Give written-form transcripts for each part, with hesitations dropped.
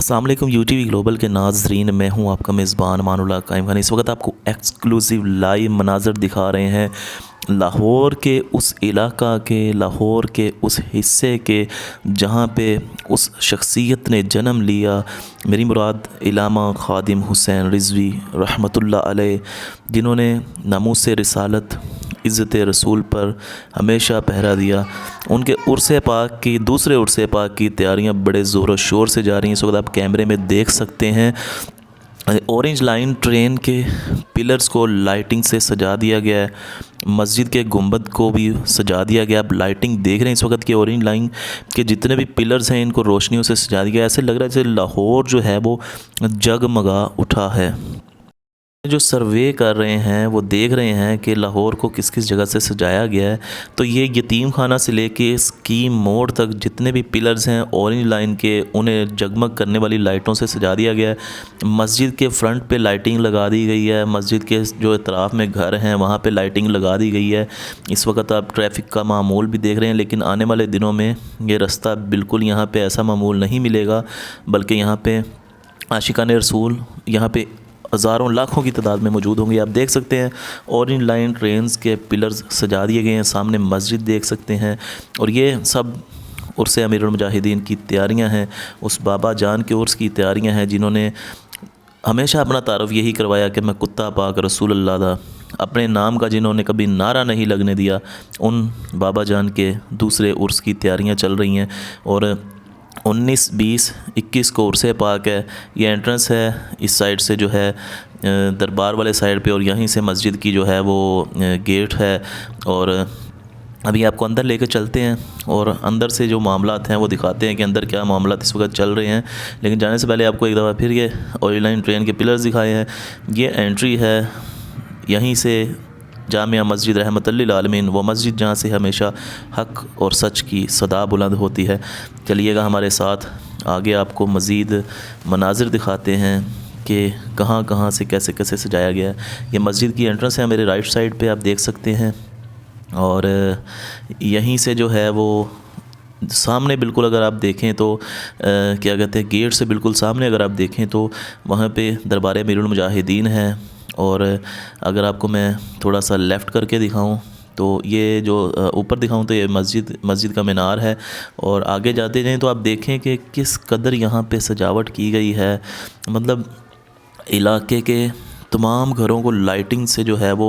अस्सलाम वालेकुम UTV global के नाज़रीन, मैं हूं आपका मेज़बान मानुल्लाह कायम खान। इस वक्त आपको एक्सक्लूसिव लाइव मनाज़र दिखा रहे हैं लाहौर के उस इलाका के, लाहौर के उस हिस्से के जहां पे उस शख्सियत ने जन्म लिया। मेरी मुराद इलामा खादिम हुसैन रिज़वी रहमतुल्लाह अलैह, जिन्होंने नामूस रिसालत इज़्ज़त रसूल पर हमेशा पहरा दिया। उनके उर्स पाक की, दूसरे उर्स पाक की तैयारियां बड़े ज़ोर व शोर से जा रही हैं। इस वक्त आप कैमरे में देख सकते हैं ऑरेंज लाइन ट्रेन के पिलर्स को लाइटिंग से सजा दिया गया है। मस्जिद के गुंबद को भी सजा दिया गया। आप लाइटिंग देख रहे हैं इस वक्त की ऑरेंज लाइन के जितने भी पिलर्स हैं, इनको रोशनियों से सजा दिया गया। ऐसे लग रहा है जैसे लाहौर जो है वो जगमगा उठा है। जो सर्वे कर रहे हैं वो देख रहे हैं कि लाहौर को किस किस जगह से सजाया गया है। तो ये यतीम खाना से लेके स्कीम मोड़ तक जितने भी पिलर्स हैं ऑरेंज लाइन के, उन्हें जगमग करने वाली लाइटों से सजा दिया गया है। मस्जिद के फ्रंट पे लाइटिंग लगा दी गई है। मस्जिद के जो इतराफ़ में घर हैं वहाँ पे लाइटिंग लगा दी गई है। इस वक्त आप ट्रैफिक का मामूल भी देख रहे हैं, लेकिन आने वाले दिनों में ये रास्ता बिल्कुल यहाँ पर ऐसा मामूल नहीं मिलेगा, बल्कि यहाँ पर आशिकान रसूल यहाँ पे हज़ारों लाखों की तादाद में मौजूद होंगे। आप देख सकते हैं ऑरेंज लाइन ट्रेन्स के पिलर्स सजा दिए गए हैं। सामने मस्जिद देख सकते हैं, और ये सब उर्स अमीरुल मुजाहिदीन की तैयारियां हैं। उस बाबा जान के उर्स की तैयारियां हैं जिन्होंने हमेशा अपना तारुफ यही करवाया कि मैं कुत्ता पाक रसूल अल्लाह दा, अपने नाम का जिन्होंने कभी नारा नहीं लगने दिया। उन बाबा जान के दूसरे उर्स की तैयारियां चल रही हैं। और 19, 20, 21 को उर्स पाक है। ये एंट्रेंस है इस साइड से जो है दरबार वाले साइड पे, और यहीं से मस्जिद की जो है वो गेट है। और अभी आपको अंदर लेकर चलते हैं और अंदर से जो मामलात हैं वो दिखाते हैं कि अंदर क्या मामलात इस वक्त चल रहे हैं। लेकिन जाने से पहले आपको एक दफ़ा फिर ये ऑरेंज लाइन ट्रेन के पिलर्स दिखाए हैं। ये एंट्री है, यहीं से जामिया मस्जिद रहमतुल लिल आलमीन, वो मस्जिद जहाँ से हमेशा हक़ और सच की सदा बुलंद होती है। चलिएगा हमारे साथ, आगे आपको मज़ीद मनाजिर दिखाते हैं कि कहाँ कहाँ से कैसे कैसे सजाया गया है। ये मस्जिद की एंट्रेंस है, मेरे राइट साइड पे आप देख सकते हैं। और यहीं से जो है वो सामने बिल्कुल अगर आप देखें तो क्या कहते हैं, गेट से बिल्कुल सामने अगर आप देखें तो वहाँ पे दरबार अमीरुल मुजाहिदीन है। और अगर आपको मैं थोड़ा सा लेफ़्ट करके दिखाऊं तो ये जो ऊपर दिखाऊं तो ये मस्जिद का मीनार है। और आगे जाते जाएं तो आप देखें कि किस कदर यहाँ पे सजावट की गई है। मतलब इलाके के तमाम घरों को लाइटिंग से जो है वो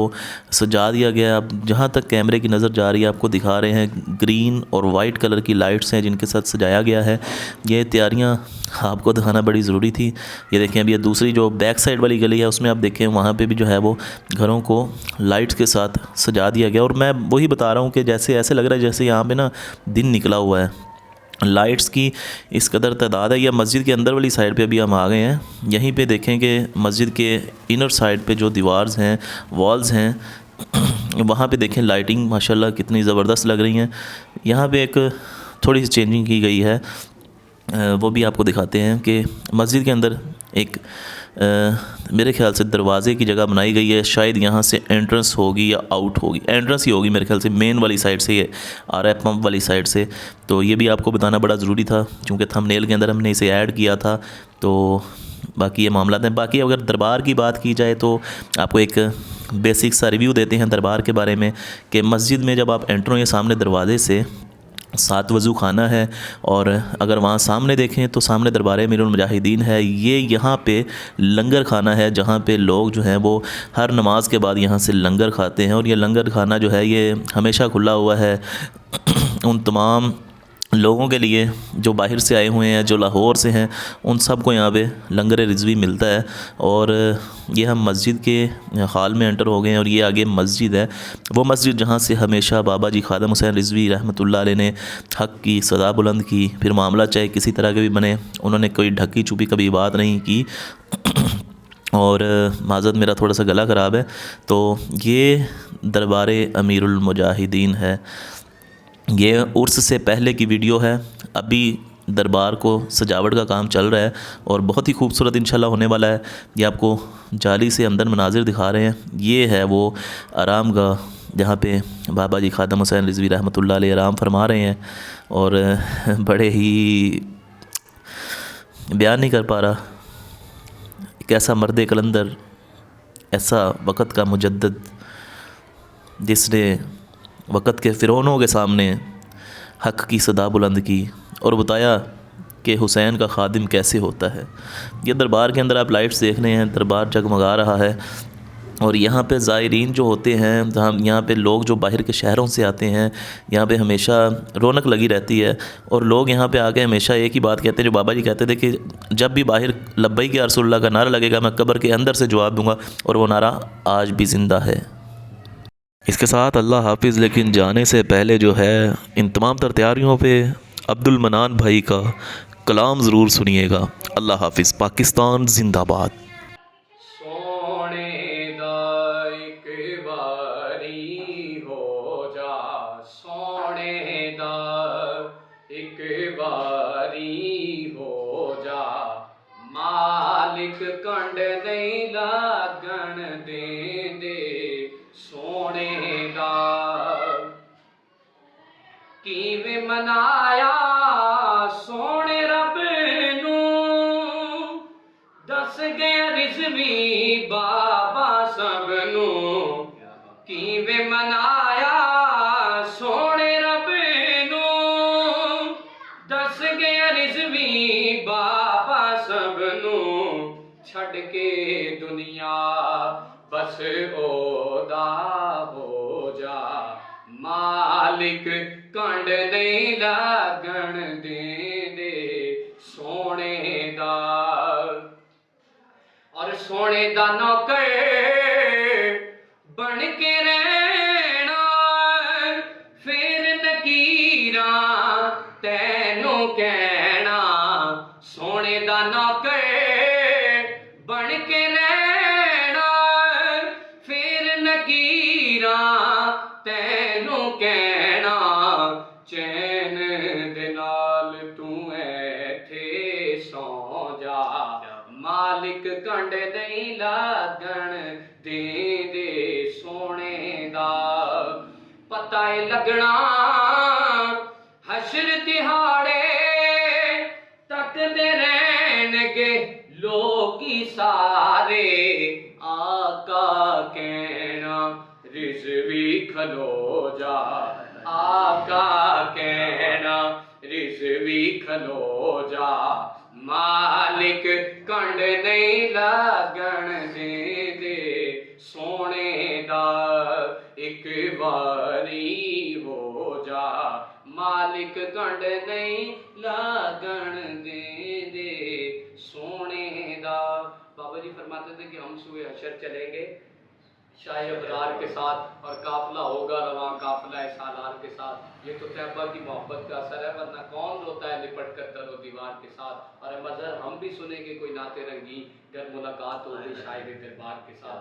सजा दिया गया है। अब जहाँ तक कैमरे की नज़र जा रही है आपको दिखा रहे हैं ग्रीन और वाइट कलर की लाइट्स हैं जिनके साथ सजाया गया है। ये तैयारियाँ आपको दिखाना बड़ी ज़रूरी थी। ये देखें, अभी ये दूसरी जो बैक साइड वाली गली है उसमें आप देखें, वहाँ पे भी जो है वो घरों को लाइट्स के साथ सजा दिया गया। और मैं वही बता रहा हूँ कि जैसे ऐसे लग रहा है जैसे यहाँ पे ना दिन निकला हुआ है। लाइट्स की इस कदर तादाद है। या मस्जिद के अंदर वाली साइड पे अभी हम आ गए हैं। यहीं पे देखें कि मस्जिद के इनर साइड पे जो दीवार्स हैं, वॉल्स हैं, वहाँ पे देखें लाइटिंग माशाल्लाह कितनी ज़बरदस्त लग रही हैं। यहाँ पे एक थोड़ी सी चेंजिंग की गई है, वो भी आपको दिखाते हैं कि मस्जिद के अंदर एक मेरे ख्याल से दरवाज़े की जगह बनाई गई है। शायद यहाँ से एंट्रेंस होगी या आउट होगी, एंट्रेंस ही होगी मेरे ख्याल से, मेन वाली साइड से ये आ रहा है, पंप वाली साइड से। तो ये भी आपको बताना बड़ा ज़रूरी था क्योंकि थंबनेल के अंदर हमने इसे ऐड किया था। तो बाकी ये मामला हैं। बाकी अगर दरबार की बात की जाए तो आपको एक बेसिक सा रिव्यू देते हैं दरबार के बारे में कि मस्जिद में जब आप एंटर होंगे सामने दरवाज़े से 7 वज़ू खाना है। और अगर वहाँ सामने देखें तो सामने दरबार अमीरुल मुजाहिदीन है। ये यहाँ पे लंगर खाना है जहाँ पे लोग जो हैं वो हर नमाज के बाद यहाँ से लंगर खाते हैं। और ये लंगर खाना जो है ये हमेशा खुला हुआ है उन तमाम लोगों के लिए जो बाहर से आए हुए हैं, जो लाहौर से हैं, उन सब को यहाँ पे लंगर रिज़वी मिलता है। और ये हम मस्जिद के हाल में एंटर हो गए हैं और ये आगे मस्जिद है, वो मस्जिद जहाँ से हमेशा बाबा जी खादिम हुसैन रिज़वी रहमतुल्लाह अलैह ने हक़ की सदा बुलंद की। फिर मामला चाहे किसी तरह के भी बने, उन्होंने कोई ढकी छुपी कभी बात नहीं की। और माज़रत मेरा थोड़ा सा गला ख़राब है। तो ये दरबार अमीरुल मुजाहिदीन है। ये उर्स से पहले की वीडियो है। अभी दरबार को सजावट का काम चल रहा है और बहुत ही खूबसूरत इंशाल्लाह होने वाला है। ये आपको जाली से अंदर मनाजिर दिखा रहे हैं। ये है वो आराम गाह जहाँ पे बाबा जी खादिम हुसैन रिज़वी रहमतुल्लाह अलैह आराम फरमा रहे हैं। और बड़े ही बयान नहीं कर पा रहा। एक ऐसा मर्द कलंदर, ऐसा वक़्त का मुजद्दिद, जिसने वक़्त के फ़िरौनों के सामने हक़ की सदा बुलंद की और बताया कि हुसैन का खादिम कैसे होता है। ये दरबार के अंदर आप लाइट्स देख रहे हैं, दरबार जगमगा रहा है और यहाँ पे ज़ायरीन जो होते हैं, हम यहाँ पे लोग जो बाहर के शहरों से आते हैं, यहाँ पे हमेशा रौनक लगी रहती है और लोग यहाँ पे आके हमेशा एक ही बात कहते हैं जो बाबा जी कहते थे कि जब भी बाहर लब्बैक या रसूलुल्लाह का नारा लगेगा मैं कब्र के अंदर से जवाब दूंगा, और वो नारा आज भी ज़िंदा है। इसके साथ अल्लाह हाफिज़। लेकिन जाने से पहले जो है इन तमाम तर तैयारियों पे अब्दुल मनान भाई का कलाम ज़रूर सुनिएगा। अल्लाह हाफिज़। पाकिस्तान जिंदाबाद। सोने दा इक बारी हो जा, सोने दा इक बारी हो जा, मालिक कंड नहीं लागण देंदे सोने दा। किवें मनाया सोने रब नूं, दस गया रिज़वी बाबा सबनू। किवें मनाया सोने रब नूं, दस गया रिज़वी बाबा सबनू। छड़ के दुनिया बस ओदा हो जा, मालिक कंड नहीं लागण देंदे सोने दा। और सोने दा नौकर बन के रहना, फिर नकीरा तैनू कहना। सोने दा नौकर बन के रहना, फिर नकीरा तैनू कहना। चैन दे नाल तू ऐथे सौ जा, मालिक कंड नहीं लागण देंदे सोने दा। पता है लगना हशर तिहाड़े, तकदे रहणगे लोकी सारे। आका कहना रिज़वी खलो जा, आका कहना रिज़वी खलो जा, मालिक कंड नहीं लागण देंदे सोने दा। इक बारी हो जा, मालिक कंड नहीं लागण देंदे सोने दा। बाबा जी फरमाते थे कि हम सुबह हशर चलेंगे शाही अबरार के साथ, और काफिला होगा रवां काफिला सालार के साथ। ये तो तैयबा की मोहब्बत का असर है, वरना कौन रोता है लिपट कर दरो दीवार के साथ। और मज़हर हम भी सुनेंगे कोई नाते रंगी, जब मुलाकात होगी शाही दरबार के साथ।